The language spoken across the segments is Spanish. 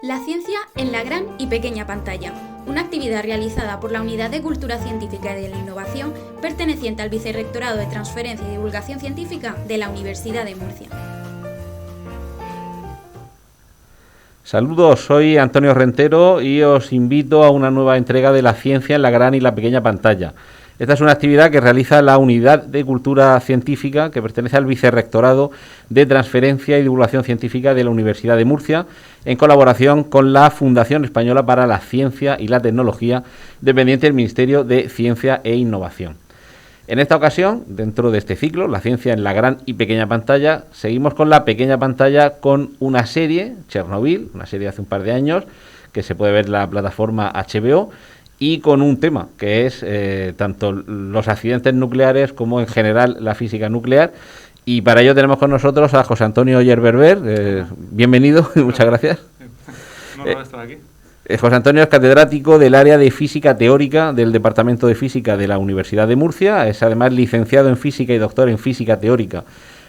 La ciencia en la gran y pequeña pantalla, una actividad realizada por la Unidad de Cultura Científica y de la Innovación, perteneciente al Vicerrectorado de Transferencia y Divulgación Científica de la Universidad de Murcia. Saludos, soy Antonio Rentero y os invito a una nueva entrega de la ciencia en la gran y la pequeña pantalla. Esta es una actividad que realiza la Unidad de Cultura Científica, que pertenece al Vicerrectorado de Transferencia y Divulgación Científica de la Universidad de Murcia, en colaboración con la Fundación Española para la Ciencia y la Tecnología, dependiente del Ministerio de Ciencia e Innovación. En esta ocasión, dentro de este ciclo, la ciencia en la gran y pequeña pantalla, seguimos con la pequeña pantalla con una serie, Chernobyl, una serie de hace un par de años, que se puede ver en la plataforma HBO, y con un tema que es tanto los accidentes nucleares como en general la física nuclear. Y para ello tenemos con nosotros a José Antonio Yerberber. Bienvenido y muchas gracias. No estar aquí. José Antonio es catedrático del área de física teórica del Departamento de Física de la Universidad de Murcia. Es además licenciado en física y doctor en física teórica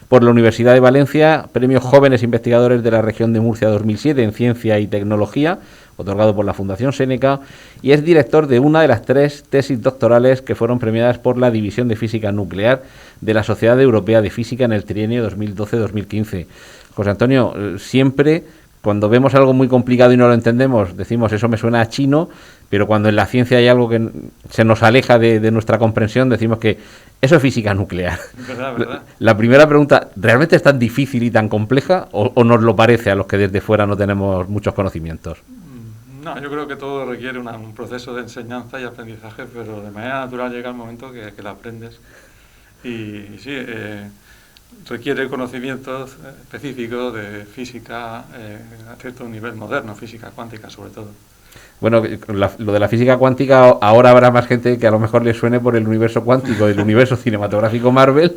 por la Universidad de Valencia, premio Jóvenes Investigadores de la Región de Murcia 2007 en Ciencia y Tecnología, otorgado por la Fundación Seneca, y es director de una de las 3 tesis doctorales que fueron premiadas por la División de Física Nuclear de la Sociedad Europea de Física en el trienio 2012-2015. José Antonio, siempre cuando vemos algo muy complicado y no lo entendemos, decimos eso me suena a chino, pero cuando en la ciencia hay algo que se nos aleja de nuestra comprensión, decimos que eso es física nuclear. ¿Verdad? La primera pregunta, ¿realmente es tan difícil y tan compleja o nos lo parece a los que desde fuera no tenemos muchos conocimientos? No, yo creo que todo requiere un proceso de enseñanza y aprendizaje, pero de manera natural llega el momento que la aprendes. Y sí, requiere conocimientos específicos de física a cierto nivel moderno, física cuántica sobre todo. Bueno, lo de la física cuántica, ahora habrá más gente que a lo mejor le suene por el universo cuántico, el universo cinematográfico Marvel,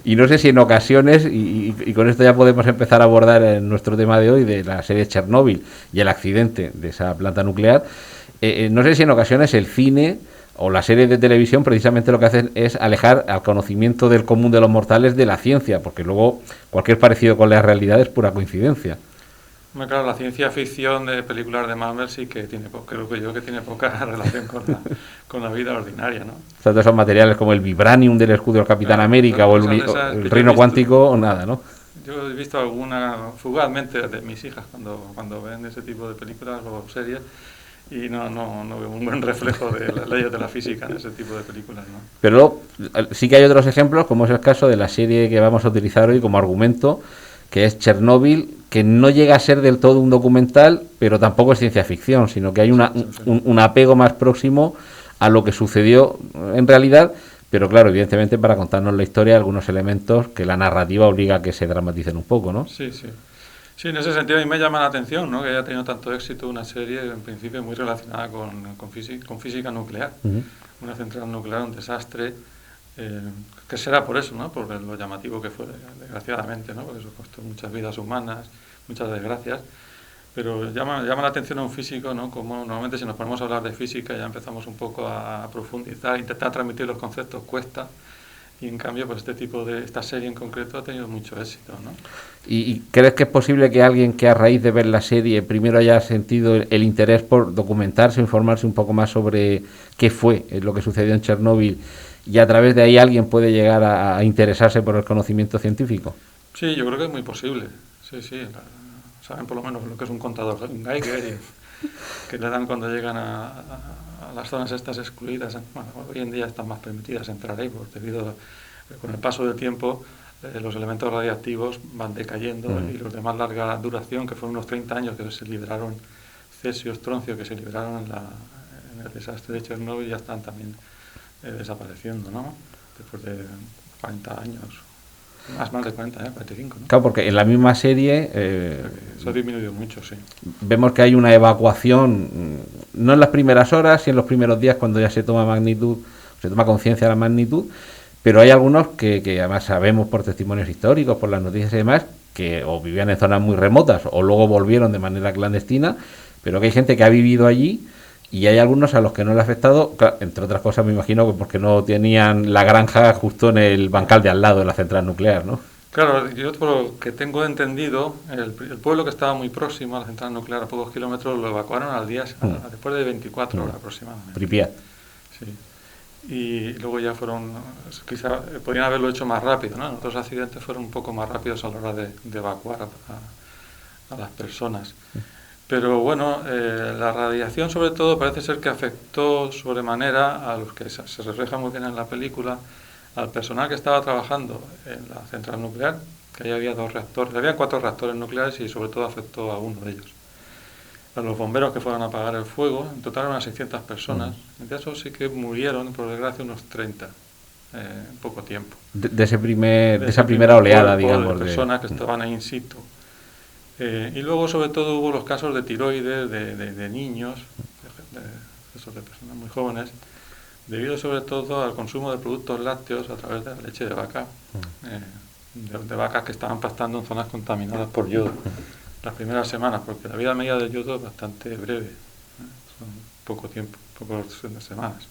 y no sé si en ocasiones, y con esto ya podemos empezar a abordar en nuestro tema de hoy, de la serie Chernobyl y el accidente de esa planta nuclear, no sé si en ocasiones el cine o la serie de televisión precisamente lo que hacen es alejar al conocimiento del común de los mortales de la ciencia, porque luego cualquier parecido con la realidad es pura coincidencia. Claro, la ciencia ficción de películas de Marvel sí que tiene, creo que yo, que tiene poca relación con la vida ordinaria, ¿no? O sea, todos esos materiales como el vibranium del escudo del Capitán América o el reino cuántico o nada, ¿no? Yo he visto alguna fugazmente de mis hijas cuando ven ese tipo de películas o series y no veo un buen reflejo de las leyes de la física en ese tipo de películas, ¿no? Pero sí que hay otros ejemplos, como es el caso de la serie que vamos a utilizar hoy como argumento, que es Chernobyl, que no llega a ser del todo un documental, pero tampoco es ciencia ficción, sino que hay un apego más próximo a lo que sucedió en realidad, pero claro, evidentemente para contarnos la historia, algunos elementos que la narrativa obliga a que se dramaticen un poco, ¿no? Sí. Sí, en ese sentido a mí me llama la atención, ¿no?, que haya tenido tanto éxito una serie, en principio muy relacionada con física nuclear. Uh-huh. Una central nuclear, un desastre, que será por eso, ¿no?, por lo llamativo que fue, desgraciadamente, ¿no?, porque eso costó muchas vidas humanas, muchas desgracias, pero llama la atención a un físico, ¿no?, como normalmente si nos ponemos a hablar de física ya empezamos un poco a profundizar, intentar transmitir los conceptos cuesta, y en cambio pues esta serie en concreto ha tenido mucho éxito, ¿no? ¿Y crees que es posible que alguien que a raíz de ver la serie primero haya sentido el interés por documentarse, informarse un poco más sobre qué fue lo que sucedió en Chernobyl, y a través de ahí alguien puede llegar a interesarse por el conocimiento científico? Sí, yo creo que es muy posible. Sí. Saben por lo menos lo que es un contador Geiger que le dan cuando llegan a las zonas estas excluidas. Bueno, hoy en día están más permitidas entrar ahí, porque con el paso del tiempo los elementos radiactivos van decayendo y los de más larga duración, que fueron unos 30 años que se liberaron, cesio, estroncio, que se liberaron en el desastre de Chernobyl, ya están también desapareciendo, ¿no? Después de 40 años. Más de 40, 45, ¿no? Claro, porque en la misma serie eso ha disminuido mucho, sí. Vemos que hay una evacuación, no en las primeras horas, sino en los primeros días cuando ya se toma conciencia de la magnitud, pero hay algunos que además sabemos por testimonios históricos, por las noticias y demás, que o vivían en zonas muy remotas o luego volvieron de manera clandestina, pero que hay gente que ha vivido allí. Y hay algunos a los que no le ha afectado, claro, entre otras cosas me imagino que porque no tenían la granja justo en el bancal de al lado de la central nuclear, ¿no? Claro, yo por lo que tengo entendido, el pueblo que estaba muy próximo a la central nuclear, a pocos kilómetros, lo evacuaron al día, después de 24 horas aproximadamente. Pripyat. Sí. Y luego ya fueron, quizá podrían haberlo hecho más rápido, ¿no? Otros accidentes fueron un poco más rápidos a la hora de evacuar a las personas. Pero bueno, la radiación sobre todo parece ser que afectó sobremanera a los que se refleja muy bien en la película, al personal que estaba trabajando en la central nuclear, que ahí había 2 reactores, había 4 reactores nucleares y sobre todo afectó a uno de ellos. A los bomberos que fueron a apagar el fuego, en total unas 600 personas, de esos sí que murieron, por desgracia, unos 30 en poco tiempo. De esa primera oleada, digamos. De personas que estaban ahí in situ. Y luego, sobre todo, hubo los casos de tiroides, de niños, de personas muy jóvenes, debido sobre todo al consumo de productos lácteos a través de la leche de vaca, de vacas que estaban pastando en zonas contaminadas por yodo las primeras semanas, porque la vida media del yodo es bastante breve, son poco tiempo, pocas semanas.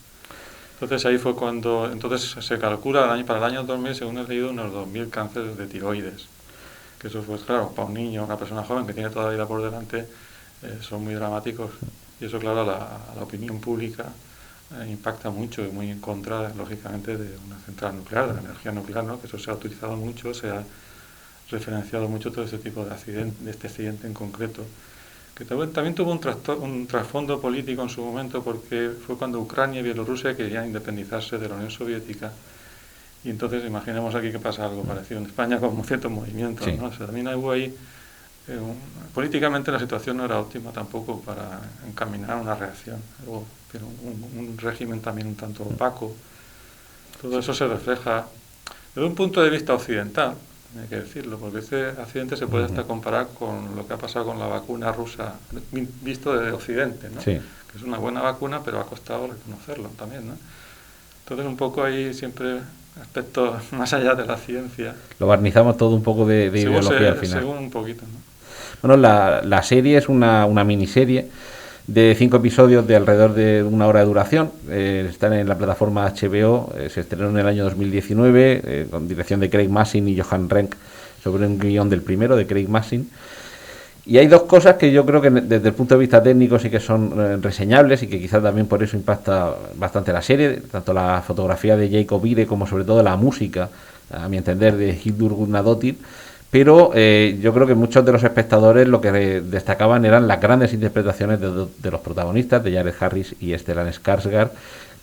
Entonces ahí fue cuando, entonces se calcula para el año 2000, según he leído, unos 2.000 cánceres de tiroides, que eso pues claro, para un niño, una persona joven que tiene toda la vida por delante, son muy dramáticos, y eso claro a la opinión pública impacta mucho y muy en contra, lógicamente, de una central nuclear, de la energía nuclear, ¿no? Que eso se ha utilizado mucho, se ha referenciado mucho todo este tipo de accidente, de este accidente en concreto, que también tuvo un trasfondo político en su momento, porque fue cuando Ucrania y Bielorrusia querían independizarse de la Unión Soviética, y entonces imaginemos aquí que pasa algo parecido en España con ciertos movimientos, ¿no? O sea, también hubo ahí políticamente la situación no era óptima tampoco para encaminar una reacción. Luego, pero un régimen también un tanto opaco. Todo eso se refleja desde un punto de vista occidental, hay que decirlo, porque este accidente se puede hasta comparar con lo que ha pasado con la vacuna rusa, visto desde Occidente, ¿no? Sí. Que es una buena vacuna, pero ha costado reconocerlo también, ¿no? Entonces un poco ahí siempre aspectos más allá de la ciencia. Lo barnizamos todo un poco de ideología al final. Según un poquito, ¿no? Bueno, la serie es una miniserie de 5 episodios de alrededor de 1 hora de duración. Están en la plataforma HBO, se estrenó en el año 2019 con dirección de Craig Mazin y Johan Renck, sobre un guión del primero, de Craig Mazin. Y hay 2 cosas que yo creo que desde el punto de vista técnico sí que son reseñables y que quizás también por eso impacta bastante la serie, tanto la fotografía de Jacob Ide como sobre todo la música, a mi entender, de Hildur Guðnadóttir. Pero yo creo que muchos de los espectadores lo que destacaban eran las grandes interpretaciones de los protagonistas, de Jared Harris y Stellan Skarsgård,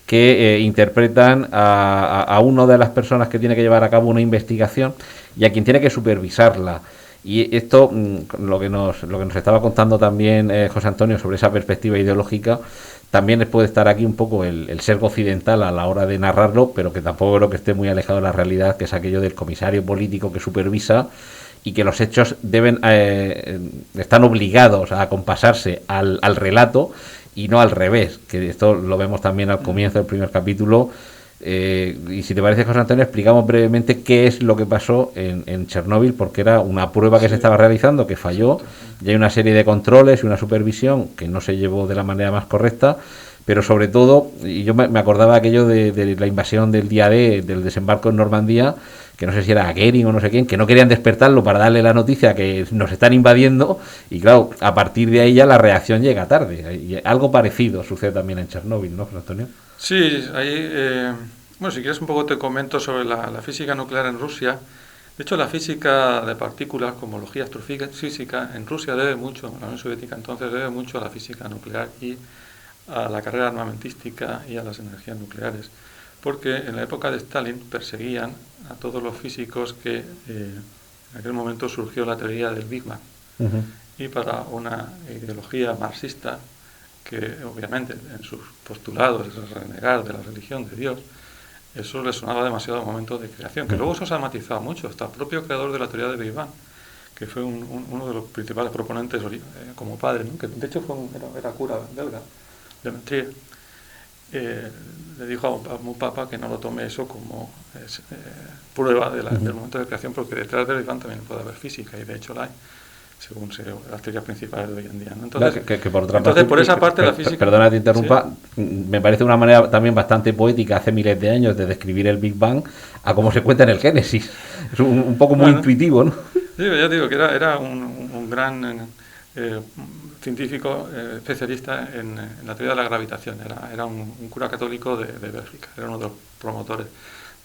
que interpretan a una de las personas que tiene que llevar a cabo una investigación y a quien tiene que supervisarla. Y esto, lo que nos estaba contando también José Antonio sobre esa perspectiva ideológica, también puede estar aquí un poco el sesgo occidental a la hora de narrarlo, pero que tampoco creo que esté muy alejado de la realidad, que es aquello del comisario político que supervisa y que los hechos están obligados a acompasarse al relato y no al revés, que esto lo vemos también al comienzo del primer capítulo. Y si te parece, José Antonio, explicamos brevemente qué es lo que pasó en Chernóbil, porque era una prueba que se estaba realizando que falló, y hay una serie de controles y una supervisión que no se llevó de la manera más correcta, pero sobre todo, y yo me acordaba aquello de la invasión del día D, del desembarco en Normandía, que no sé si era Goering o no sé quién, que no querían despertarlo para darle la noticia que nos están invadiendo, y claro, a partir de ahí ya la reacción llega tarde. Y algo parecido sucede también en Chernóbil, ¿no, José Antonio? Sí, ahí, bueno, si quieres un poco te comento sobre la física nuclear en Rusia. De hecho, la física de partículas, cosmología astrofísica, en Rusia debe mucho, en la Unión Soviética entonces debe mucho a la física nuclear y a la carrera armamentística y a las energías nucleares. Porque en la época de Stalin perseguían a todos los físicos que en aquel momento surgió la teoría del Big Bang. Uh-huh. Y para una ideología marxista, que obviamente en sus postulados es renegar de la religión de Dios, eso le sonaba demasiado al momento de creación, que luego eso se ha matizado mucho, hasta el propio creador de la teoría del Big Bang, que fue uno de los principales proponentes como padre, ¿no? Que de hecho era cura belga, de Metrier, le dijo a un papa que no lo tome eso como prueba del momento de creación, porque detrás del Big Bang también puede haber física, y de hecho la hay. según las teorías principales de hoy en día, ¿no? Entonces, por otra parte, por esa parte la física... Perdona que te interrumpa, ¿sí? Me parece una manera también bastante poética hace miles de años de describir el Big Bang a cómo se cuenta en el Génesis. Es un poco muy intuitivo, ¿no? Sí, ya digo que era un gran científico especialista en la teoría de la gravitación. Era un cura católico de Bélgica, era uno de los promotores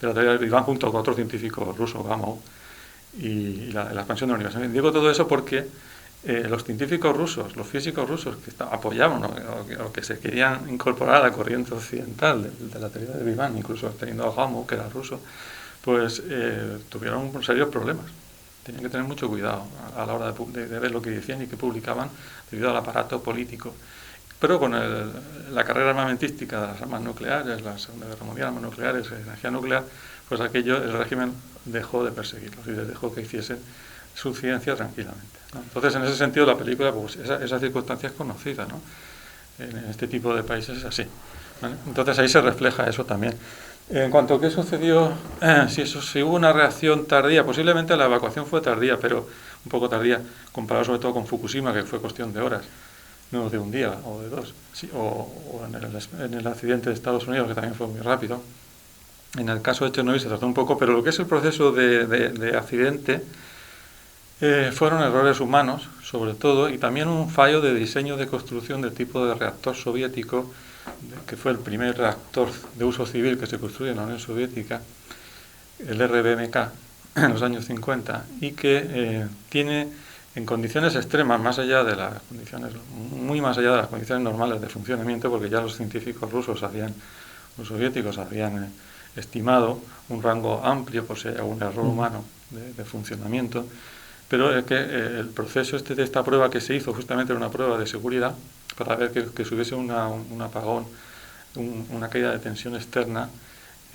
de la teoría del Big Bang junto con otro científico ruso, Gamow, y la expansión del universo. Digo todo eso porque los científicos rusos, los físicos rusos que apoyaban o que se querían incorporar a la corriente occidental de la teoría del Big Bang, incluso teniendo a Gamow, que era ruso, pues tuvieron serios problemas. Tenían que tener mucho cuidado a la hora de ver lo que decían y que publicaban debido al aparato político. Pero con la carrera armamentística de las armas nucleares, la Segunda Guerra Mundial, armas nucleares, energía nuclear, pues el régimen dejó de perseguirlos y les dejó que hiciesen su ciencia tranquilamente, ¿no? Entonces, en ese sentido, la película, pues esa circunstancia es conocida, ¿no? En este tipo de países es así, ¿vale? Entonces, ahí se refleja eso también. En cuanto a qué sucedió, si hubo una reacción tardía, posiblemente la evacuación fue tardía, pero un poco tardía, comparado sobre todo con Fukushima, que fue cuestión de horas, no de un día o de dos, sí, o en el accidente de Estados Unidos, que también fue muy rápido. En el caso de Chernobyl se tardó un poco, pero lo que es el proceso de accidente fueron errores humanos, sobre todo, y también un fallo de diseño de construcción del tipo de reactor soviético, que fue el primer reactor de uso civil que se construyó en la Unión Soviética, el RBMK, en los años 50, y que tiene en condiciones extremas, muy más allá de las condiciones normales de funcionamiento, porque ya los científicos rusos los soviéticos habían estimado un rango amplio por si hay algún error humano de funcionamiento, pero es que el proceso de esta prueba que se hizo justamente era una prueba de seguridad para ver que si hubiese un apagón, una caída de tensión externa,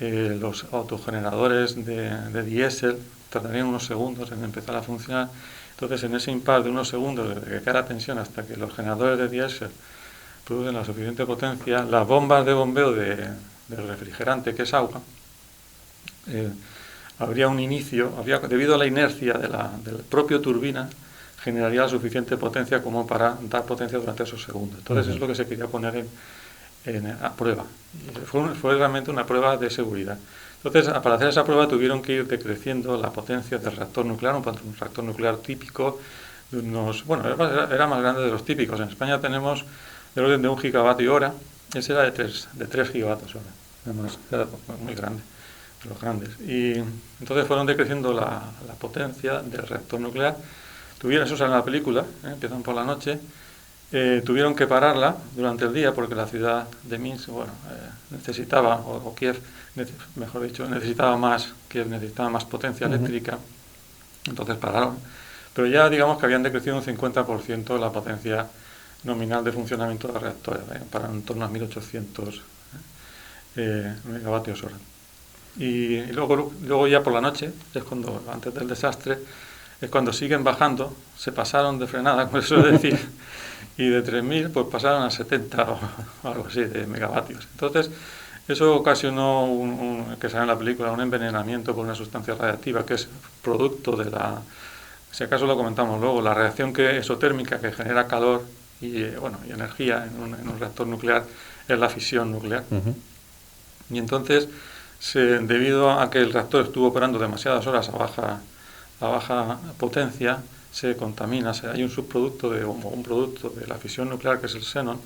los autogeneradores de diésel tardarían unos segundos en empezar a funcionar. Entonces, en ese impasse de unos segundos desde que cae la tensión hasta que los generadores de diésel producen la suficiente potencia, las bombas de bombeo del refrigerante, que es agua, habría un inicio, debido a la inercia del propio turbina, generaría la suficiente potencia como para dar potencia durante esos segundos. Entonces, es lo que se quería poner a prueba. Y fue realmente una prueba de seguridad. Entonces, para hacer esa prueba tuvieron que ir decreciendo la potencia del reactor nuclear, un reactor nuclear típico, era más grande de los típicos. En España tenemos del orden de 1 gigavatio hora, ese era de 3 gigavatios hora, además era muy grande, de los grandes. Y entonces fueron decreciendo la potencia del reactor nuclear. Eso sale en la película, empiezan por la noche. Tuvieron que pararla durante el día porque la ciudad de Minsk necesitaba, o Kiev, mejor dicho, necesitaba más potencia eléctrica, entonces pararon. Pero ya digamos que habían decrecido un 50% la potencia nominal de funcionamiento de la reactora, para en torno a 1800 megavatios hora. Y luego ya por la noche, es cuando, antes del desastre, es cuando siguen bajando, se pasaron de frenada, como eso decir, y de 3.000 pues pasaron a 70 o algo así de megavatios. Entonces, eso ocasionó, que sale en la película, un envenenamiento por una sustancia radiactiva que es producto de si acaso lo comentamos luego, la reacción exotérmica que genera calor y energía en un reactor nuclear es la fisión nuclear. Uh-huh. Y entonces, debido a que el reactor estuvo operando demasiadas horas a baja potencia, se contamina, hay un subproducto un producto de la fisión nuclear que es el xenón,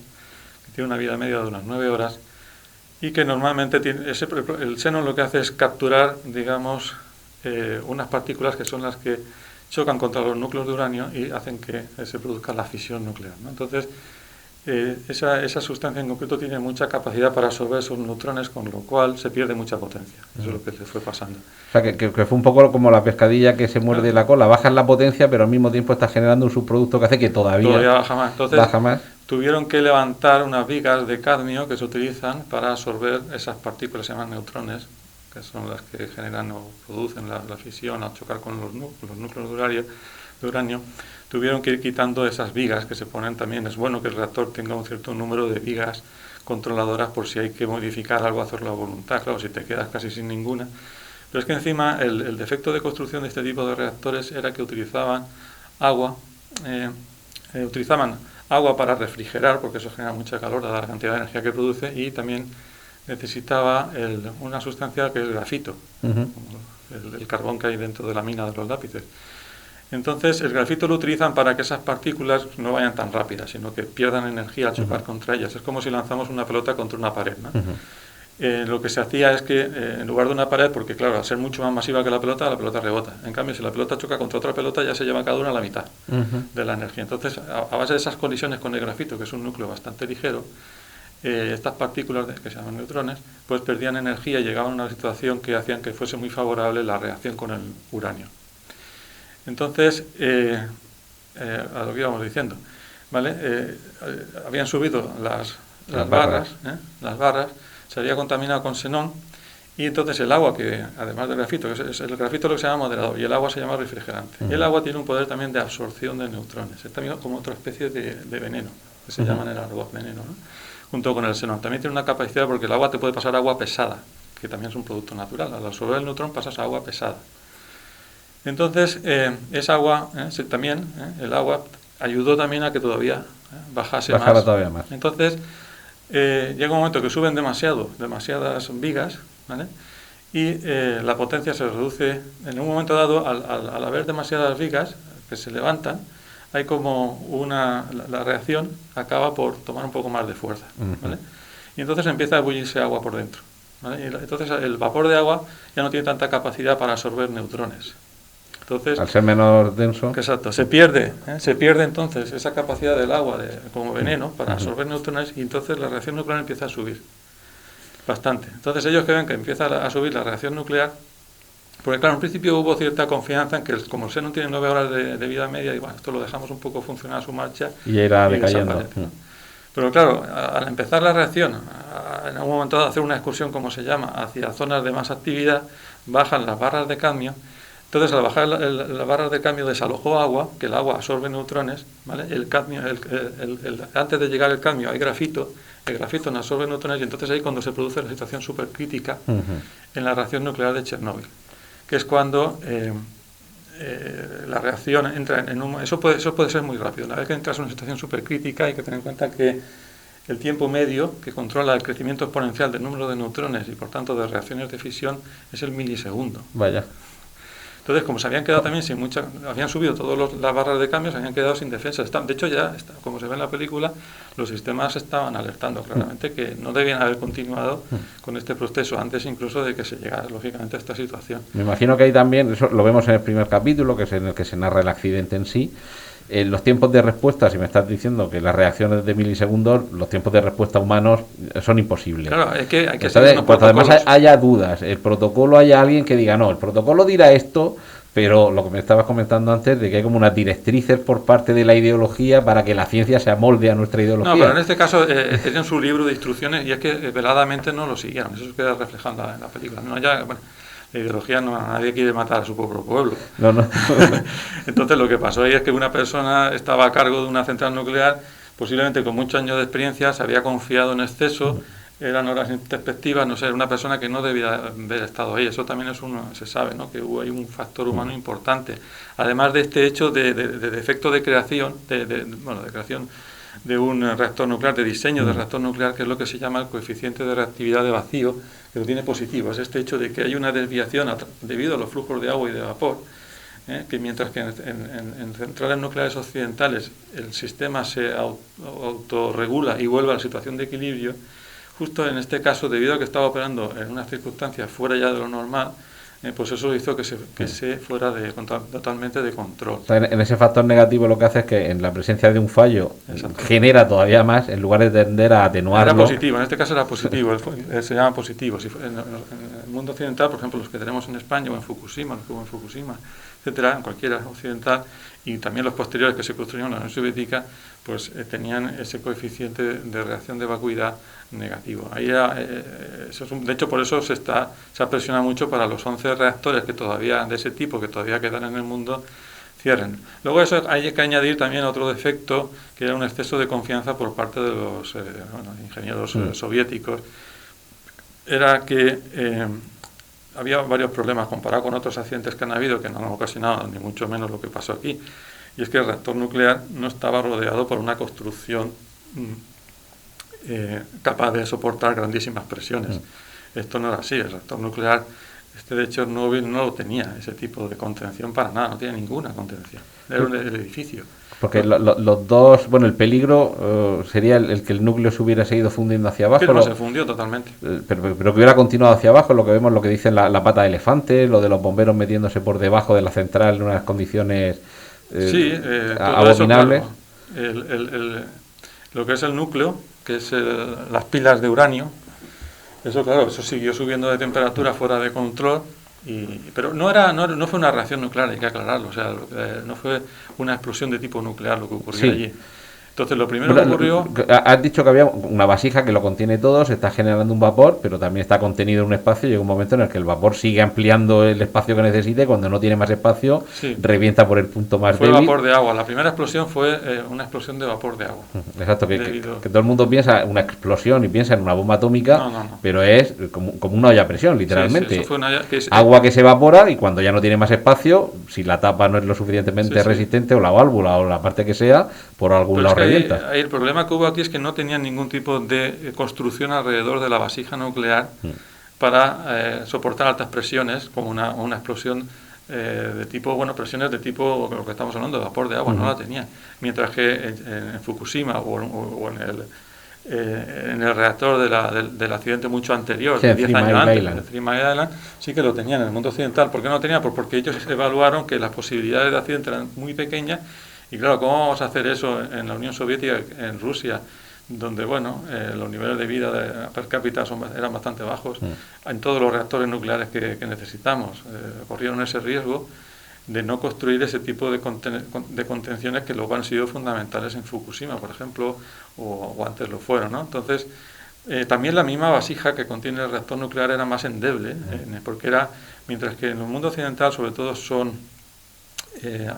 que tiene una vida media de unas 9 horas y que normalmente el xenón lo que hace es capturar, digamos, unas partículas que son las que chocan contra los núcleos de uranio y hacen que se produzca la fisión nuclear, ¿no? Entonces, esa sustancia en concreto tiene mucha capacidad para absorber esos neutrones, con lo cual se pierde mucha potencia. Eso es lo que le fue pasando. O sea, que fue un poco como la pescadilla que se muerde la cola. Bajas la potencia, pero al mismo tiempo está generando un subproducto que hace que todavía baja más. Entonces, baja más. Tuvieron que levantar unas vigas de cadmio que se utilizan para absorber esas partículas, se llaman neutrones, que son las que generan o producen la fisión al chocar con los núcleos de uranio. Tuvieron que ir quitando esas vigas que se ponen también. Es bueno que el reactor tenga un cierto número de vigas controladoras por si hay que modificar algo, hacerlo a voluntad, claro, si te quedas casi sin ninguna. Pero es que encima el defecto de construcción de este tipo de reactores era que utilizaban agua utilizaban agua para refrigerar, porque eso genera mucha calor, dada la cantidad de energía que produce, y también necesitaba una sustancia que es el grafito, el carbón que hay dentro de la mina de los lápices. Entonces, el grafito lo utilizan para que esas partículas no vayan tan rápidas, sino que pierdan energía al chocar contra ellas. Es como si lanzamos una pelota contra una pared, ¿no? Lo que se hacía es que, en lugar de una pared, porque claro, al ser mucho más masiva que la pelota rebota. En cambio, si la pelota choca contra otra pelota, ya se lleva cada una a la mitad de la energía. Entonces, a base de esas colisiones con el grafito, que es un núcleo bastante ligero, estas partículas que se llaman neutrones, pues perdían energía y llegaban a una situación que hacían que fuese muy favorable la reacción con el uranio. Entonces, a lo que íbamos diciendo, ¿vale? Habían subido las barras, se había contaminado con xenón, y entonces el agua, que además del grafito, que es el grafito lo que se llama moderador, y el agua se llama refrigerante. Y el agua tiene un poder también de absorción de neutrones, es también como otra especie de veneno, que se llama en el argot veneno, ¿no? Junto con el xenón. También tiene una capacidad, porque el agua te puede pasar agua pesada, que también es un producto natural. Al absorber el neutrón pasas a agua pesada. Entonces, esa agua, también, el agua ayudó también a que todavía bajara más. Todavía más. Entonces, llega un momento que suben demasiadas vigas, ¿vale? Y la potencia se reduce. En un momento dado, al haber demasiadas vigas que se levantan, hay como la reacción acaba por tomar un poco más de fuerza, ¿vale? Y entonces empieza a ebullirse agua por dentro, ¿vale? Y entonces el vapor de agua ya no tiene tanta capacidad para absorber neutrones. Entonces, al ser menos denso. Exacto, se pierde entonces esa capacidad del agua como veneno para absorber neutrones, y entonces la reacción nuclear empieza a subir bastante. Entonces ellos creen que empieza a subir la reacción nuclear, porque claro, en principio hubo cierta confianza en que como el xenón tiene 9 horas de vida media, y bueno, esto lo dejamos un poco funcionar a su marcha y ya irá decayendo. Pero claro, al empezar la reacción, en algún momento de hacer una excursión, como se llama, hacia zonas de más actividad, bajan las barras de cadmio. Entonces, al bajar las barras de cadmio desalojó agua, que el agua absorbe neutrones, ¿vale? El cadmio, antes de llegar el cadmio hay grafito, el grafito no absorbe neutrones, y entonces ahí cuando se produce la situación supercrítica en la reacción nuclear de Chernóbil, que es cuando la reacción entra eso puede ser muy rápido. Una vez que entras en una situación supercrítica, hay que tener en cuenta que el tiempo medio que controla el crecimiento exponencial del número de neutrones y por tanto de reacciones de fisión es el milisegundo. Vaya. Entonces, como se habían quedado también habían subido todas las barras de cambio, se habían quedado sin defensa. De hecho, como se ve en la película, los sistemas estaban alertando claramente que no debían haber continuado con este proceso antes incluso de que se llegara, lógicamente, a esta situación. Me imagino que ahí también, eso lo vemos en el primer capítulo, que es en el que se narra el accidente en sí. Los tiempos de respuesta, si me estás diciendo que las reacciones de milisegundos, los tiempos de respuesta humanos son imposibles. Claro, hay que entonces, seguir unos además haya dudas, el protocolo haya alguien que diga, no, el protocolo dirá esto, pero lo que me estabas comentando antes, de que hay como unas directrices por parte de la ideología para que la ciencia se amolde a nuestra ideología. No, pero en este caso tenían su libro de instrucciones, y es que veladamente no lo siguieron, eso queda reflejado en la película. No, la ideología nadie quiere matar a su propio pueblo. No. Entonces lo que pasó ahí es que una persona estaba a cargo de una central nuclear, posiblemente con muchos años de experiencia, se había confiado en exceso, eran horas introspectivas, no sé, era una persona que no debía haber estado ahí. Eso también se sabe, ¿no? Que hubo ahí un factor humano importante. Además de este hecho de defecto de creación, de creación de un reactor nuclear, de diseño de reactor nuclear, que es lo que se llama el coeficiente de reactividad de vacío, que lo tiene positivo. Es este hecho de que hay una desviación debido a los flujos de agua y de vapor, que mientras que en centrales nucleares occidentales el sistema se autorregula y vuelve a la situación de equilibrio, justo en este caso, debido a que estaba operando en unas circunstancias fuera ya de lo normal, pues eso hizo que se fuera totalmente de control. O sea, en ese factor negativo lo que hace es que en la presencia de un fallo genera todavía más, en lugar de tender a atenuarlo. Era positivo, en este caso era positivo, se llama positivo. En el mundo occidental, por ejemplo, los que tenemos en España o en Fukushima, etcétera, en cualquiera occidental, y también los posteriores que se construyeron en la Unión Soviética, pues tenían ese coeficiente de reacción de vacuidad negativo. Ahí de hecho, por eso se ha presionado mucho para los 11 reactores que todavía de ese tipo que todavía quedan en el mundo cierren. Luego eso hay que añadir también otro defecto, que era un exceso de confianza por parte de los ingenieros soviéticos. Era que había varios problemas comparado con otros accidentes que han habido, que no han ocasionado ni mucho menos lo que pasó aquí. y es que el reactor nuclear no estaba rodeado por una construcción capaz de soportar grandísimas presiones. Esto no era así. El reactor nuclear de Chernóbil no lo tenía, ese tipo de contención para nada, no tenía ninguna contención. Era el edificio. Porque los dos, bueno, el peligro sería el que el núcleo se hubiera seguido fundiendo hacia abajo. No, se fundió totalmente. Pero que hubiera continuado hacia abajo, lo que vemos, lo que dicen la pata de elefante, lo de los bomberos metiéndose por debajo de la central en unas condiciones abominables. Eso, claro. Lo que es el núcleo, que es las pilas de uranio, eso claro, eso siguió subiendo de temperatura fuera de control. Pero no fue una reacción nuclear, hay que aclararlo, o sea, no fue una explosión de tipo nuclear lo que ocurrió allí. Entonces, lo primero que ocurrió... Has dicho que había una vasija que lo contiene todo, se está generando un vapor, pero también está contenido en un espacio, y llega un momento en el que el vapor sigue ampliando el espacio que necesite, cuando no tiene más espacio, revienta por el punto más débil. Fue vapor de agua, la primera explosión fue una explosión de vapor de agua. Exacto, que todo el mundo piensa una explosión y piensa en una bomba atómica, no. Pero es como una olla a presión, literalmente. Sí, eso fue agua que se evapora, y cuando ya no tiene más espacio, si la tapa no es lo suficientemente resistente, o la válvula, o la parte que sea, por algún lado revienta. El problema que hubo aquí es que no tenían ningún tipo de construcción alrededor de la vasija nuclear para soportar altas presiones, como una explosión de tipo, presiones de tipo, lo que estamos hablando, de vapor de agua, no la tenía. Mientras que en Fukushima o en el reactor del accidente mucho anterior, de 10 años antes, de Three Mile Island, sí que lo tenían en el mundo occidental. ¿Por qué no lo tenían? Pues porque ellos evaluaron que las posibilidades de accidente eran muy pequeñas. Y claro, ¿cómo vamos a hacer eso en la Unión Soviética, en Rusia, donde los niveles de vida per cápita eran bastante bajos? En todos los reactores nucleares que necesitamos corrieron ese riesgo de no construir ese tipo de contenciones que luego han sido fundamentales en Fukushima, por ejemplo, o antes lo fueron, ¿no? Entonces, también la misma vasija que contiene el reactor nuclear era más endeble, porque mientras que en el mundo occidental sobre todo son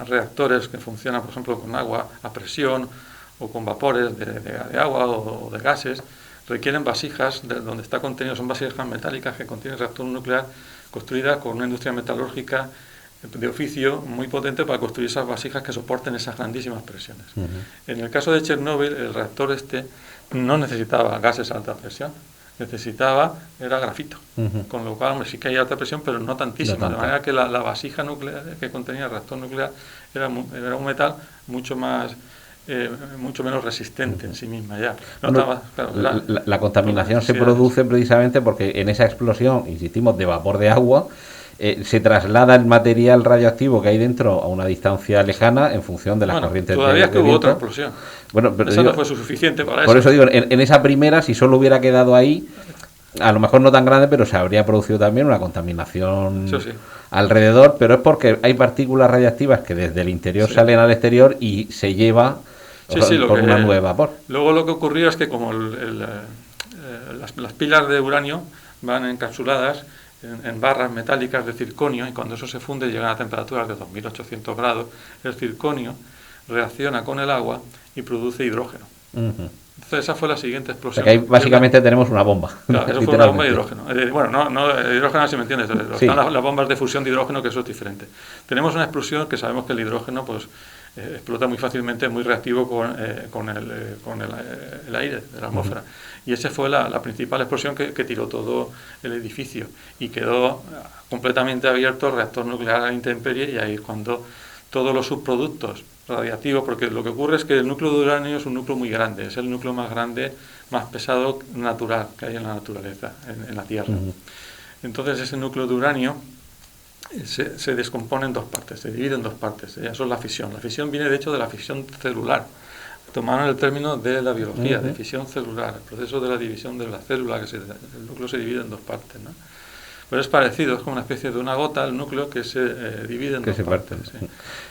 reactores que funcionan, por ejemplo, con agua a presión o con vapores de agua o de gases, requieren vasijas donde está contenido, son vasijas metálicas que contienen reactor nuclear, construidas con una industria metalúrgica de oficio muy potente para construir esas vasijas que soporten esas grandísimas presiones. En el caso de Chernóbil, el reactor no necesitaba gases a alta presión, era grafito, con lo cual sí que hay alta presión, pero no tantísima, de manera que la vasija nuclear que contenía el reactor nuclear era un metal mucho menos resistente en sí misma ya. La contaminación se produce precisamente porque en esa explosión, insistimos, de vapor de agua, se traslada el material radioactivo que hay dentro a una distancia lejana en función de las corrientes de viento. Todavía es que hubo otra explosión. Pero esa no fue suficiente para eso. Por eso digo, en esa primera, si solo hubiera quedado ahí, a lo mejor no tan grande, pero se habría producido también una contaminación alrededor, pero es porque hay partículas radiactivas que desde el interior salen al exterior y se lleva por una nube de vapor. Luego lo que ocurrió es que como las pilas de uranio van encapsuladas en barras metálicas de circonio, y cuando eso se funde llegan a temperaturas de 2800 grados, el circonio reacciona con el agua y produce hidrógeno. Entonces esa fue la siguiente explosión. Porque ahí básicamente tenemos una bomba. Claro, eso fue una bomba de hidrógeno. No de hidrógeno, si me entiendes. Están las bombas de fusión de hidrógeno, que eso es diferente. Tenemos una explosión que sabemos que el hidrógeno explota muy fácilmente, muy reactivo con el aire de la atmósfera. Y esa fue la principal explosión que tiró todo el edificio. Y quedó completamente abierto el reactor nuclear a la intemperie, y ahí es cuando todos los subproductos radiactivos, porque lo que ocurre es que el núcleo de uranio es un núcleo muy grande, es el núcleo más grande, más pesado natural que hay en la naturaleza, en la Tierra. Entonces ese núcleo de uranio se descompone en dos partes, se divide en dos partes. Eso es la fisión. La fisión viene de hecho de la fisión celular. Tomaron el término de la biología, de fisión celular, el proceso de la división de la célula, el núcleo se divide en dos partes, ¿no? Pero es parecido, es como una especie de una gota, el núcleo que se divide en dos partes.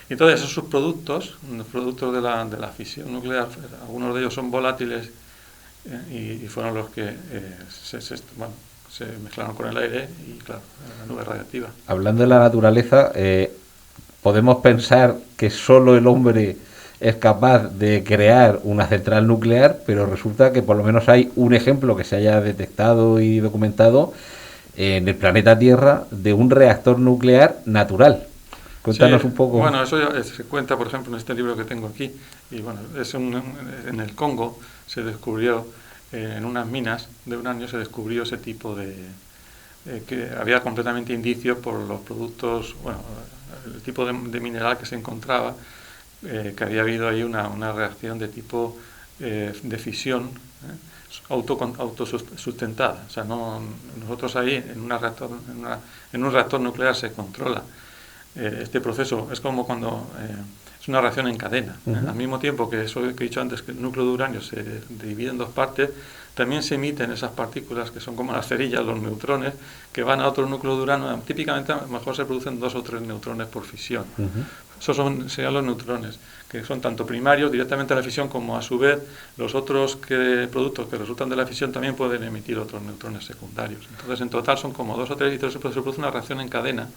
Y entonces esos subproductos, los productos de la fisión nuclear, algunos de ellos son volátiles y fueron los que se mezclaron con el aire y, claro, la nube radiactiva. Hablando de la naturaleza, podemos pensar que solo el hombre es capaz de crear una central nuclear, pero resulta que por lo menos hay un ejemplo que se haya detectado y documentado en el planeta Tierra de un reactor nuclear natural. Cuéntanos Sí, un poco. bueno, eso ya se cuenta, por ejemplo, en este libro que tengo aquí. Y bueno, en el Congo se descubrió, en unas minas de uranio se descubrió ese tipo que había completamente indicios por los productos, bueno, el tipo de mineral que se encontraba, que había habido ahí una reacción de tipo de fisión autosustentada. O sea, nosotros ahí en un reactor nuclear se controla este proceso. Es como cuando es una reacción en cadena. Al mismo tiempo que eso que he dicho antes, que el núcleo de uranio se divide en dos partes, también se emiten esas partículas que son como las cerillas, los neutrones, que van a otro núcleo de uranio. Típicamente a lo mejor se producen 2 o 3 neutrones por fisión. Esos serían los neutrones, que son tanto primarios directamente a la fisión, como a su vez los otros productos que resultan de la fisión también pueden emitir otros neutrones secundarios. Entonces en total son como 2 o 3 y entonces se produce una reacción en cadena,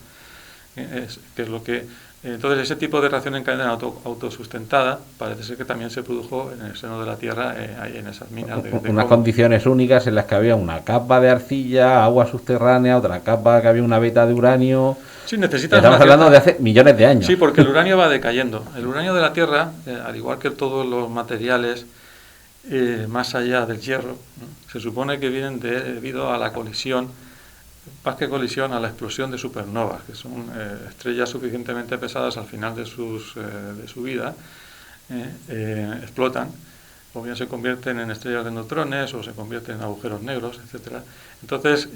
que es lo que... Entonces ese tipo de reacción en cadena autosustentada parece ser que también se produjo en el seno de la Tierra, ahí en esas minas de unas condiciones únicas en las que había una capa de arcilla, agua subterránea, otra capa que había una veta de uranio. Sí, necesitas estamos hablando de hace millones de años. Sí, porque el uranio va decayendo. El uranio de la Tierra, al igual que todos los materiales más allá del hierro, se supone que vienen debido a la colisión, más que colisión, a la explosión de supernovas, que son estrellas suficientemente pesadas al final de su vida, explotan, o bien se convierten en estrellas de neutrones, o se convierten en agujeros negros, etcétera. Entonces,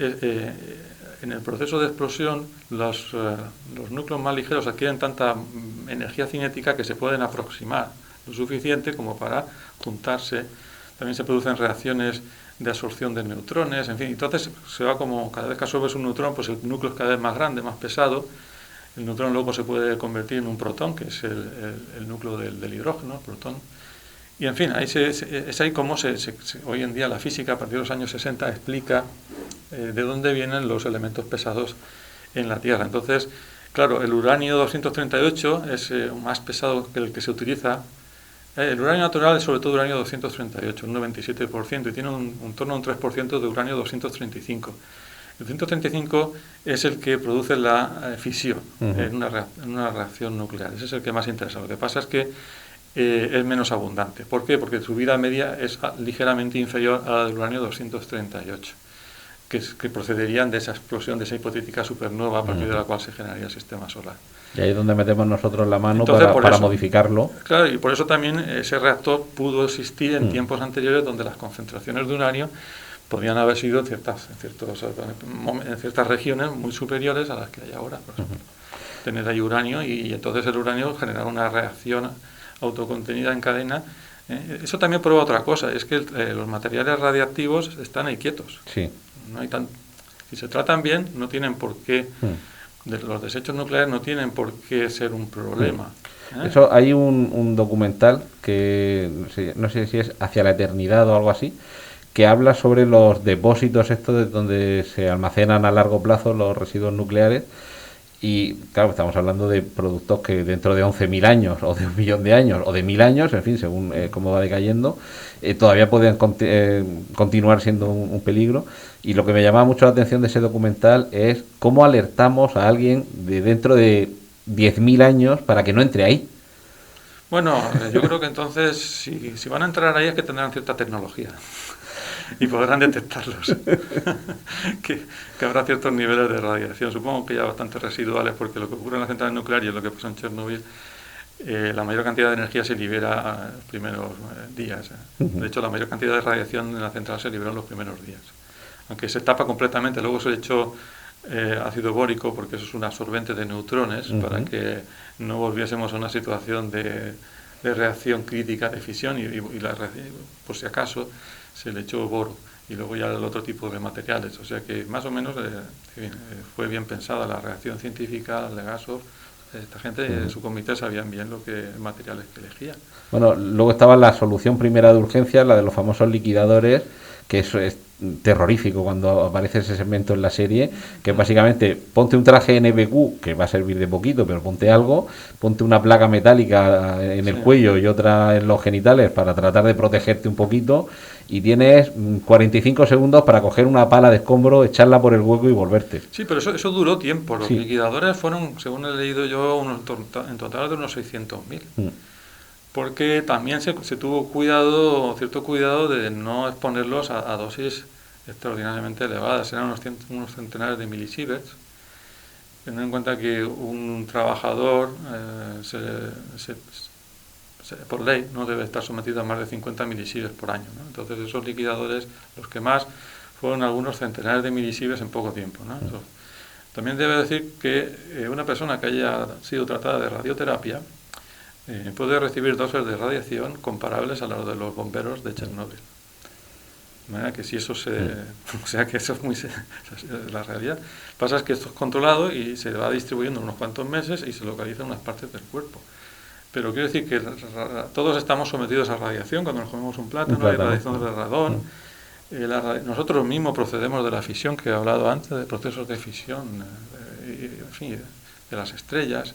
en el proceso de explosión, los núcleos más ligeros adquieren tanta energía cinética que se pueden aproximar lo suficiente como para juntarse. También se producen reacciones de absorción de neutrones, en fin, entonces se va como, cada vez que absorbes un neutrón, pues el núcleo es cada vez más grande, más pesado. El neutrón luego se puede convertir en un protón, que es el núcleo del hidrógeno, el protón. Y en fin, ahí es ahí como hoy en día la física, a partir de los años 60, explica de dónde vienen los elementos pesados en la Tierra. Entonces, claro, el uranio 238 es más pesado que el que se utiliza. El uranio natural es sobre todo uranio 238, un 97%, y tiene un torno a un 3% de uranio 235. El 235 es el que produce la fisión en una reacción nuclear. Ese es el que más interesa. Lo que pasa es que es menos abundante. ¿Por qué? Porque su vida media es ligeramente inferior a la del uranio 238, que procederían de esa explosión, de esa hipotética supernova a partir de la cual se generaría el sistema solar. Y ahí es donde metemos nosotros la mano. Entonces, para modificarlo. Claro, y por eso también ese reactor pudo existir en tiempos anteriores, donde las concentraciones de uranio podían haber sido en ciertas regiones muy superiores a las que hay ahora, por ejemplo. Tener ahí uranio y entonces el uranio generaba una reacción autocontenida en cadena. Eso también prueba otra cosa, es que los materiales radiactivos están ahí quietos. Sí. No hay si se tratan bien, no tienen por qué... Los desechos nucleares no tienen por qué ser un problema. Eso, hay un documental que no sé si es Hacia la Eternidad o algo así, que habla sobre los depósitos estos de donde se almacenan a largo plazo los residuos nucleares. Y claro, estamos hablando de productos que dentro de 11.000 años, o de 1.000.000 de años, o de 1.000 años, en fin, según cómo va decayendo, todavía pueden continuar siendo un peligro. Y lo que me llamaba mucho la atención de ese documental es cómo alertamos a alguien de dentro de 10.000 años para que no entre ahí. Bueno, yo creo que entonces, si van a entrar ahí, es que tendrán cierta tecnología y podrán detectarlos. que habrá ciertos niveles de radiación, supongo que ya bastante residuales, porque lo que ocurre en las centrales nucleares y lo que pasó en Chernobyl, la mayor cantidad de energía se libera en los primeros días. De hecho, la mayor cantidad de radiación en la central se liberó en los primeros días. Aunque se tapa completamente, luego se echó ácido bórico, porque eso es un absorbente de neutrones, para que no volviésemos a una situación de reacción crítica de fisión, y por si acaso se le echó boro, y luego ya el otro tipo de materiales. O sea que más o menos fue bien pensada la reacción científica, Legasov. Esta gente en su comité sabían bien materiales que elegían. Bueno, luego estaba la solución primera de urgencia, la de los famosos liquidadores, que eso terrorífico cuando aparece ese segmento en la serie, que es básicamente ponte un traje NBQ que va a servir de poquito, pero ponte algo, ponte una placa metálica en el cuello y otra en los genitales para tratar de protegerte un poquito, y tienes 45 segundos para coger una pala de escombro, echarla por el hueco y volverte. Sí, pero eso duró tiempo. Los Sí. liquidadores fueron, según he leído yo, en total de unos 600.000. Porque también se tuvo cierto cuidado de no exponerlos a dosis extraordinariamente elevadas. Eran unos centenares de milisieverts. Teniendo en cuenta que un trabajador, por ley, no debe estar sometido a más de 50 milisieverts por año, ¿no? Entonces esos liquidadores, los que más, fueron algunos centenares de milisieverts en poco tiempo, ¿no? También debe decir que una persona que haya sido tratada de radioterapia puede recibir dosis de radiación comparables a las de los bomberos de Chernóbil. De manera que si eso o sea que eso es muy la realidad. Pasa es que esto es controlado y se va distribuyendo en unos cuantos meses y se localiza en unas partes del cuerpo. Pero quiero decir que todos estamos sometidos a radiación cuando nos comemos un plátano, hay radiación de radón. Nosotros mismos procedemos de la fisión, que he hablado antes, de procesos de fisión, en fin, de las estrellas.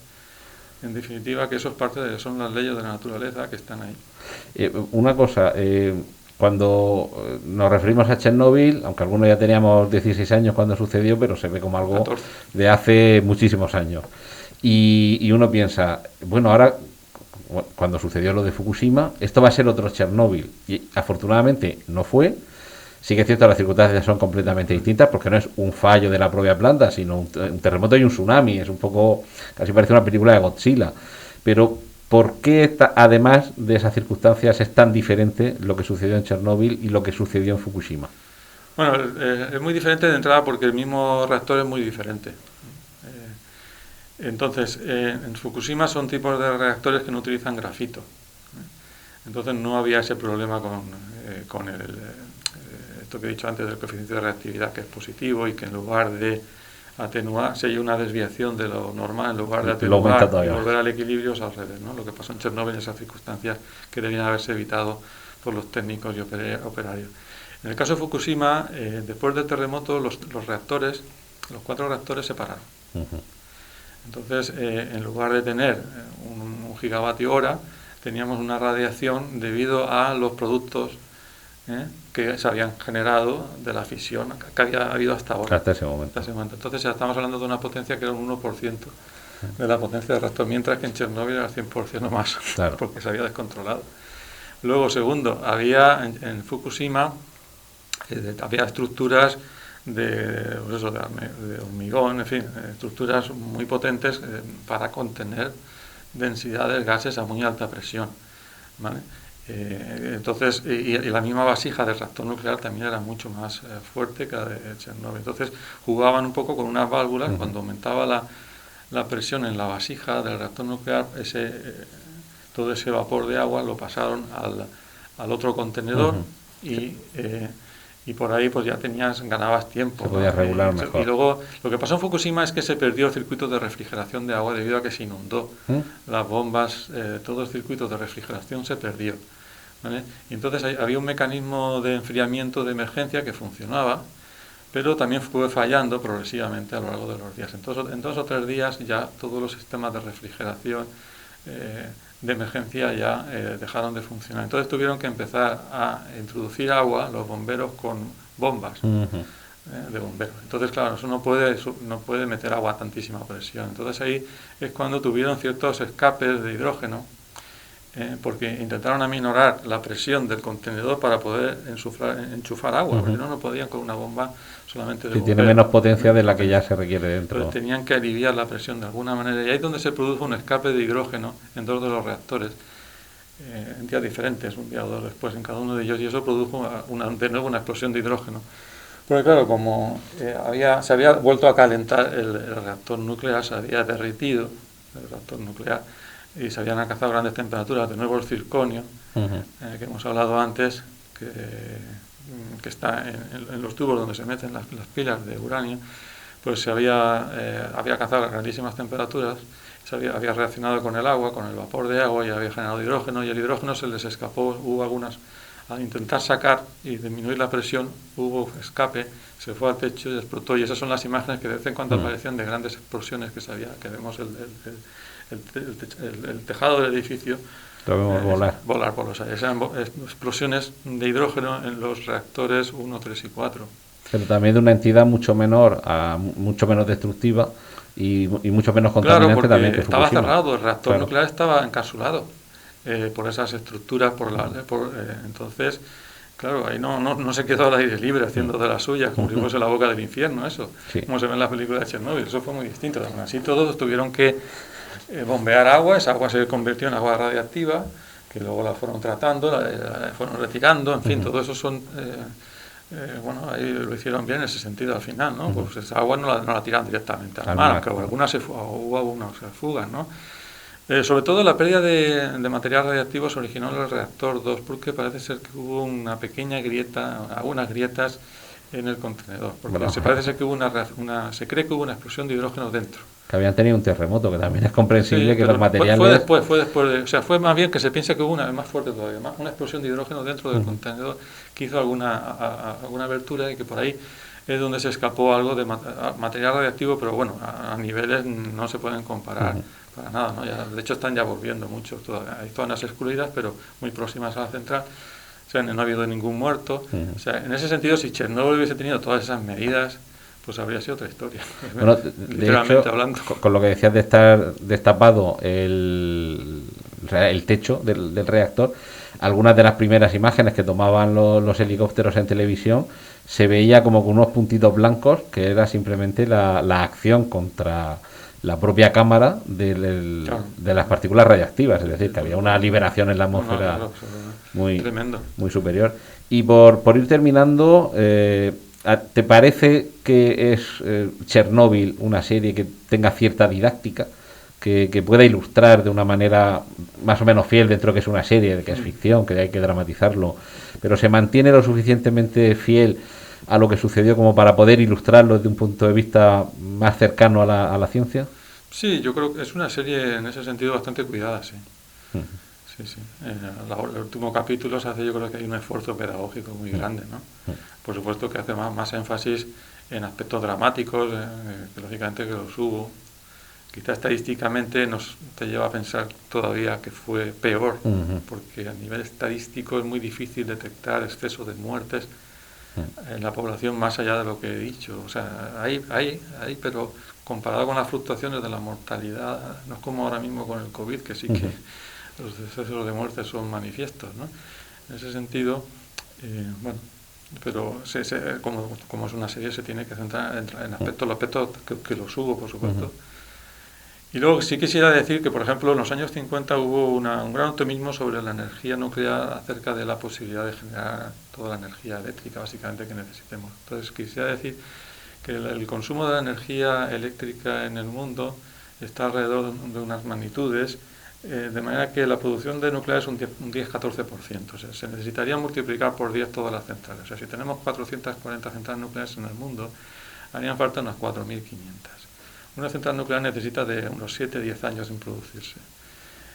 En definitiva, que eso es son las leyes de la naturaleza que están ahí. Una cosa, cuando nos referimos a Chernóbil, aunque algunos ya teníamos 16 años cuando sucedió, pero se ve como algo 14. de hace muchísimos años. Y uno piensa, bueno, ahora, cuando sucedió lo de Fukushima, esto va a ser otro Chernóbil. Y afortunadamente no fue. Sí que es cierto, las circunstancias son completamente distintas, porque no es un fallo de la propia planta, sino un terremoto y un tsunami. Es un poco, casi parece una película de Godzilla. Pero, ¿por qué, además de esas circunstancias, es tan diferente lo que sucedió en Chernóbil y lo que sucedió en Fukushima? Bueno, es muy diferente de entrada porque el mismo reactor es muy diferente. Entonces, en Fukushima son tipos de reactores que no utilizan grafito. Entonces no había ese problema con esto que he dicho antes del coeficiente de reactividad, que es positivo, y que en lugar de atenuar, si hay una desviación de lo normal, en lugar de atenuar y volver al equilibrio, es al revés, ¿no? Lo que pasó en Chernóbil, en esas circunstancias que debían haberse evitado por los técnicos y operarios. En el caso de Fukushima, después del terremoto, los 4 reactores se pararon. Entonces, en lugar de tener un gigavatio hora, teníamos una radiación debido a los productos que se habían generado de la fisión que había habido hasta ahora. Hasta ese momento. Entonces ya estamos hablando de una potencia que era un 1% de la potencia del reactor, mientras que en Chernóbil era 100% o más, claro, porque se había descontrolado. Luego, segundo, había en Fukushima había estructuras de hormigón, en fin, estructuras muy potentes para contener densidades gases a muy alta presión, ¿vale? Entonces, y la misma vasija del reactor nuclear también era mucho más fuerte que la de Chernóbil. Entonces, jugaban un poco con unas válvulas. Cuando aumentaba la presión en la vasija del reactor nuclear, todo ese vapor de agua lo pasaron al otro contenedor y por ahí pues ya ganabas tiempo. Se podía regular mejor. Y luego, lo que pasó en Fukushima es que se perdió el circuito de refrigeración de agua debido a que se inundó. Las bombas, todo el circuito de refrigeración se perdió, ¿vale? Y entonces había un mecanismo de enfriamiento de emergencia que funcionaba, pero también fue fallando progresivamente a lo largo de los días. Entonces, en 2 o 3 días ya todos los sistemas de refrigeración de emergencia ya dejaron de funcionar. Entonces tuvieron que empezar a introducir agua, los bomberos, con bombas de bomberos. Entonces, claro, eso no puede meter agua a tantísima presión. Entonces ahí es cuando tuvieron ciertos escapes de hidrógeno, porque intentaron aminorar la presión del contenedor para poder enchufar agua, porque no podían con una bomba solamente de bombero. Tiene menos potencia de la que ya se requiere dentro. Entonces tenían que aliviar la presión de alguna manera, y ahí es donde se produjo un escape de hidrógeno en 2 de los reactores, en días diferentes, un día o 2 después en cada uno de ellos, y eso produjo de nuevo una explosión de hidrógeno. Porque claro, como se había vuelto a calentar el reactor nuclear, se había derretido el reactor nuclear, y se habían alcanzado grandes temperaturas. De nuevo el circonio, que hemos hablado antes, que está en los tubos donde se meten las pilas de uranio, pues se había alcanzado grandísimas temperaturas, había reaccionado con el agua, con el vapor de agua, y había generado hidrógeno, y el hidrógeno se les escapó. Hubo al intentar sacar y disminuir la presión, hubo escape, se fue al techo y explotó. Y esas son las imágenes que de vez en cuando aparecían de grandes explosiones que vemos el tejado del edificio. Lo vemos volar por los aires. Eran explosiones de hidrógeno en los reactores 1, 3 y 4. Pero también de una entidad mucho menor, mucho menos destructiva y mucho menos contaminante. Claro, porque también que estaba Fukushima. cerrado, el reactor nuclear estaba encapsulado por esas estructuras, entonces, claro, ahí no se quedó al aire libre haciendo de las suyas, como si fuese la boca del infierno, eso, como se ve en la película de Chernobyl. Eso fue muy distinto. Aún así, todos tuvieron que bombear agua, esa agua se convirtió en agua radiactiva, que luego la fueron tratando, la fueron retirando, en fin, todo eso son... bueno, ahí lo hicieron bien en ese sentido al final, ¿no? Pues esa agua no la tiran directamente al mar, aunque algunas hubo algunas fugas, ¿no? Sobre todo la pérdida de material radiactivo se originó en el reactor 2, porque parece ser que hubo una pequeña grieta, algunas grietas en el contenedor, porque parece ser que hubo se cree que hubo una explosión de hidrógeno dentro. Que habían tenido un terremoto, que también es comprensible que los materiales... Fue después, o sea, fue más bien que se piensa que hubo una, más fuerte todavía, una explosión de hidrógeno dentro del contenedor, que hizo alguna abertura y que por ahí es donde se escapó algo de material radiactivo, pero bueno, a niveles no se pueden comparar para nada, ¿no? Ya, de hecho están ya volviendo muchos, hay zonas excluidas, pero muy próximas a la central. O sea, no ha habido ningún muerto. O sea, en ese sentido, si Chernobyl hubiese tenido todas esas medidas, pues habría sido otra historia. Bueno, literalmente de hecho, hablando. Con lo que decías de estar destapado el techo del reactor, algunas de las primeras imágenes que tomaban los helicópteros en televisión se veía como con unos puntitos blancos, que era simplemente la acción contra la propia cámara de las partículas radiactivas, es decir, que había una liberación en la atmósfera muy superior. Y por ir terminando, ¿te parece que es Chernobyl una serie que tenga cierta didáctica, que pueda ilustrar de una manera más o menos fiel, dentro de que es una serie, que es ficción, que hay que dramatizarlo, pero se mantiene lo suficientemente fiel a lo que sucedió como para poder ilustrarlo desde un punto de vista más cercano a la ciencia? Sí, yo creo que es una serie en ese sentido bastante cuidada, sí. Sí. El último capítulo se hace, yo creo que hay un esfuerzo pedagógico muy grande, ¿no? Por supuesto que hace más énfasis en aspectos dramáticos, que lógicamente que los hubo. Quizá estadísticamente te lleva a pensar todavía que fue peor, porque a nivel estadístico es muy difícil detectar exceso de muertes en la población más allá de lo que he dicho. O sea, hay, pero comparado con las fluctuaciones de la mortalidad, no es como ahora mismo con el COVID, que sí que los excesos de muertes son manifiestos, ¿no? En ese sentido, bueno, pero como es una serie, se tiene que centrar en los aspectos que los hubo, por supuesto. Y luego sí quisiera decir que, por ejemplo, en los años 50 hubo un gran optimismo sobre la energía nuclear, acerca de la posibilidad de generar toda la energía eléctrica, básicamente, que necesitemos. Entonces, quisiera decir que el consumo de la energía eléctrica en el mundo está alrededor de unas magnitudes, de manera que la producción de nuclear es un 10-14%. O sea, se necesitaría multiplicar por 10 todas las centrales. O sea, si tenemos 440 centrales nucleares en el mundo, harían falta unas 4.500. Una central nuclear necesita de unos 7-10 años en producirse.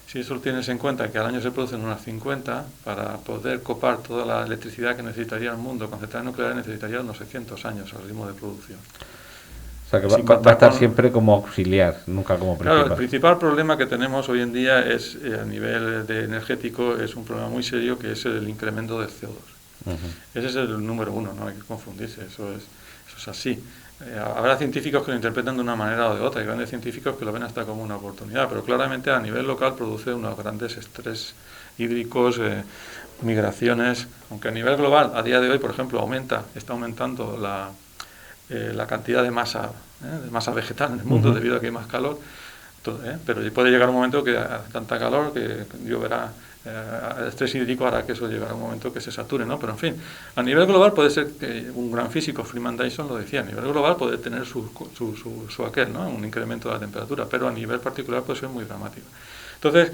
Si eso tienes en cuenta que al año se producen unas 50, para poder copar toda la electricidad que necesitaría el mundo con centrales nucleares necesitaría unos 600 años al ritmo de producción. O sea que va a estar siempre como auxiliar, nunca como principal. Claro, el principal problema que tenemos hoy en día es, a nivel energético, es un problema muy serio, que es el incremento del CO2. Ese es el número uno, no hay que confundirse, eso es así. Habrá científicos que lo interpretan de una manera o de otra, hay grandes científicos que lo ven hasta como una oportunidad, pero claramente a nivel local produce unos grandes estrés hídricos, migraciones, aunque a nivel global, a día de hoy, por ejemplo, está aumentando la cantidad de masa vegetal en el mundo debido a que hay más calor, pero puede llegar un momento que hace tanta calor que lloverá. El estrés hídrico hará que eso llegará a un momento que se sature, ¿no? Pero en fin, a nivel global puede ser que un gran físico, Freeman Dyson, lo decía, a nivel global puede tener su aquel, ¿no? Un incremento de la temperatura, pero a nivel particular puede ser muy dramático. Entonces,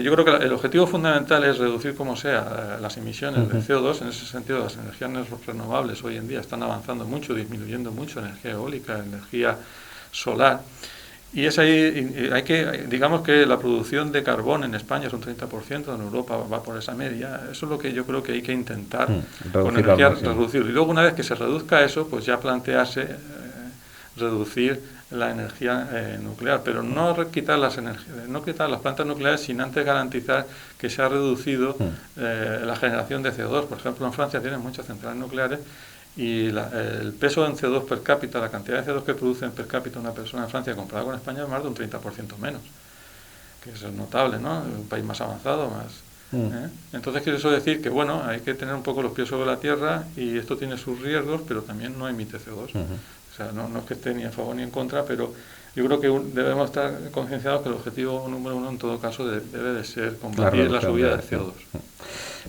yo creo que el objetivo fundamental es reducir como sea las emisiones de CO2. En ese sentido, las energías renovables hoy en día están avanzando mucho, disminuyendo mucho, energía eólica, energía solar. Y es ahí, hay que, digamos que la producción de carbón en España es un 30%, en Europa va por esa media. Eso es lo que yo creo que hay que intentar con energía reducir. Y luego una vez que se reduzca eso, pues ya plantearse reducir la energía nuclear, pero no quitar las plantas nucleares sin antes garantizar que se ha reducido la generación de CO2. Por ejemplo, en Francia tienen muchas centrales nucleares y el peso en CO2 per cápita, la cantidad de CO2 que produce per cápita una persona en Francia comparada con España es más de un 30% menos, que eso es notable, ¿no? Un país más avanzado, más... Entonces quiero eso decir que, bueno, hay que tener un poco los pies sobre la tierra y esto tiene sus riesgos, pero también no emite CO2. O sea, no es que esté ni a favor ni en contra, pero yo creo que debemos estar concienciados que el objetivo número uno en todo caso debe de ser combatir la subida de CO2.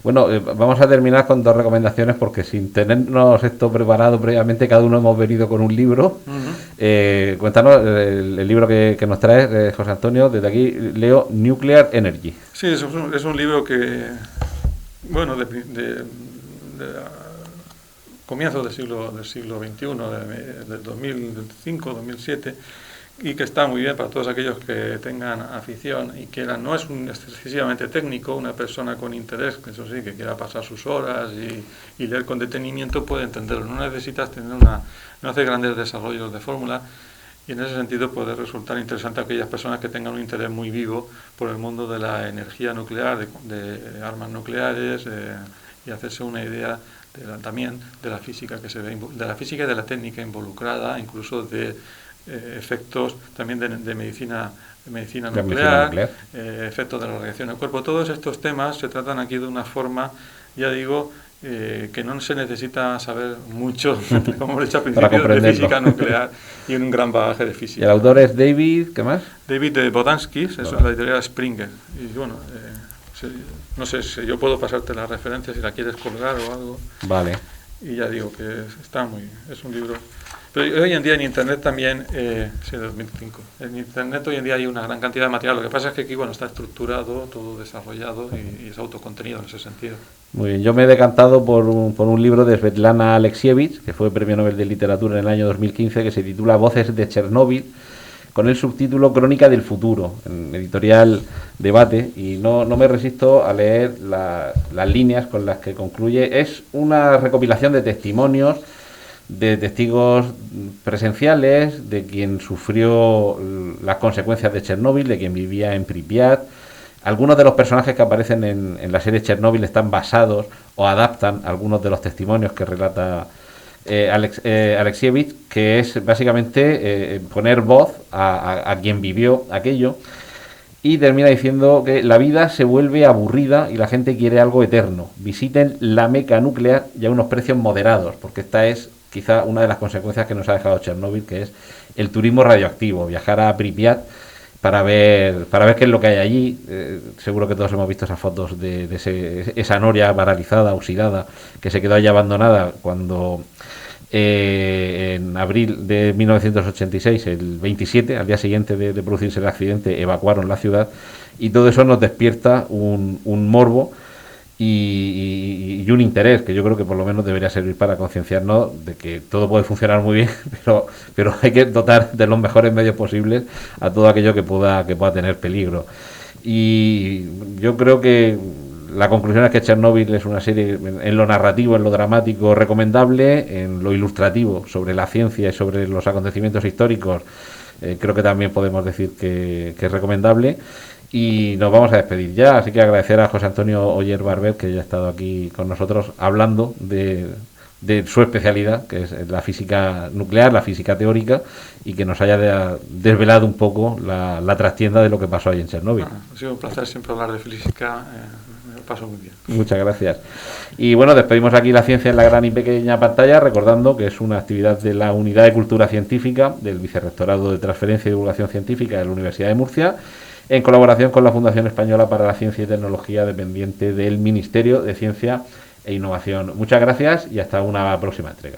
Bueno, vamos a terminar con dos recomendaciones porque sin tenernos esto preparado previamente, cada uno hemos venido con un libro. Cuéntanos el libro que nos trae, José Antonio. Desde aquí leo Nuclear Energy. Sí, es un libro que, bueno, de comienzos del siglo XXI, del 2005, 2007, y que está muy bien para todos aquellos que tengan afición y quieran. No es excesivamente técnico, una persona con interés, que eso sí, que quiera pasar sus horas y leer con detenimiento puede entenderlo. No necesitas no hacer grandes desarrollos de fórmula, y en ese sentido puede resultar interesante a aquellas personas que tengan un interés muy vivo por el mundo de la energía nuclear, de armas nucleares, y hacerse una idea también de la física que se ve, de la física y de la técnica involucrada, incluso de efectos también de medicina nuclear, efectos de la radiación del cuerpo. Todos estos temas se tratan aquí de una forma, ya digo, que no se necesita saber mucho, como hemos dicho al principio, de física nuclear y un gran bagaje de física. ¿Y el autor es David, qué más? David Bodansky, eso es la editorial Springer. Y bueno, no sé si yo puedo pasarte la referencia si la quieres colgar o algo. Vale. Y ya digo que es un libro. Pero hoy en día en Internet también, sí, 2005, en Internet hoy en día hay una gran cantidad de material. Lo que pasa es que aquí, bueno, está estructurado, todo desarrollado y es autocontenido en ese sentido. Muy bien, yo me he decantado por un libro de Svetlana Alexievich, que fue Premio Nobel de Literatura en el año 2015, que se titula Voces de Chernóbil, con el subtítulo Crónica del Futuro, en editorial Debate, y no me resisto a leer las líneas con las que concluye. Es una recopilación de testimonios de testigos presenciales, de quien sufrió las consecuencias de Chernóbil, de quien vivía en Pripyat. Algunos de los personajes que aparecen en la serie Chernóbil están basados o adaptan algunos de los testimonios que relata Alexievich, que es básicamente poner voz a quien vivió aquello, y termina diciendo que la vida se vuelve aburrida y la gente quiere algo eterno. Visiten la meca nuclear y a unos precios moderados, porque esta es quizá una de las consecuencias que nos ha dejado Chernóbil, que es el turismo radioactivo, viajar a Pripyat para ver qué es lo que hay allí. Seguro que todos hemos visto esas fotos de esa noria paralizada, oxidada, que se quedó allí abandonada cuando en abril de 1986, el 27, al día siguiente de producirse el accidente, evacuaron la ciudad, y todo eso nos despierta un morbo y un interés que yo creo que por lo menos debería servir para concienciarnos de que todo puede funcionar muy bien, pero hay que dotar de los mejores medios posibles a todo aquello que pueda tener peligro. Y yo creo que la conclusión es que Chernóbil es una serie en lo narrativo, en lo dramático, recomendable, en lo ilustrativo sobre la ciencia y sobre los acontecimientos históricos. Creo que también podemos decir que es recomendable. Y nos vamos a despedir ya, así que agradecer a José Antonio Oller Barber, que ya ha estado aquí con nosotros hablando de su especialidad, que es la física nuclear, la física teórica, y que nos haya desvelado un poco la trastienda de lo que pasó ahí en Chernóbil. Ha sido un placer siempre hablar de física, me lo paso muy bien. Muchas gracias. Y bueno, despedimos aquí la ciencia en la gran y pequeña pantalla, recordando que es una actividad de la Unidad de Cultura Científica del Vicerrectorado de Transferencia y Divulgación Científica de la Universidad de Murcia, en colaboración con la Fundación Española para la Ciencia y Tecnología, dependiente del Ministerio de Ciencia e Innovación. Muchas gracias y hasta una próxima entrega.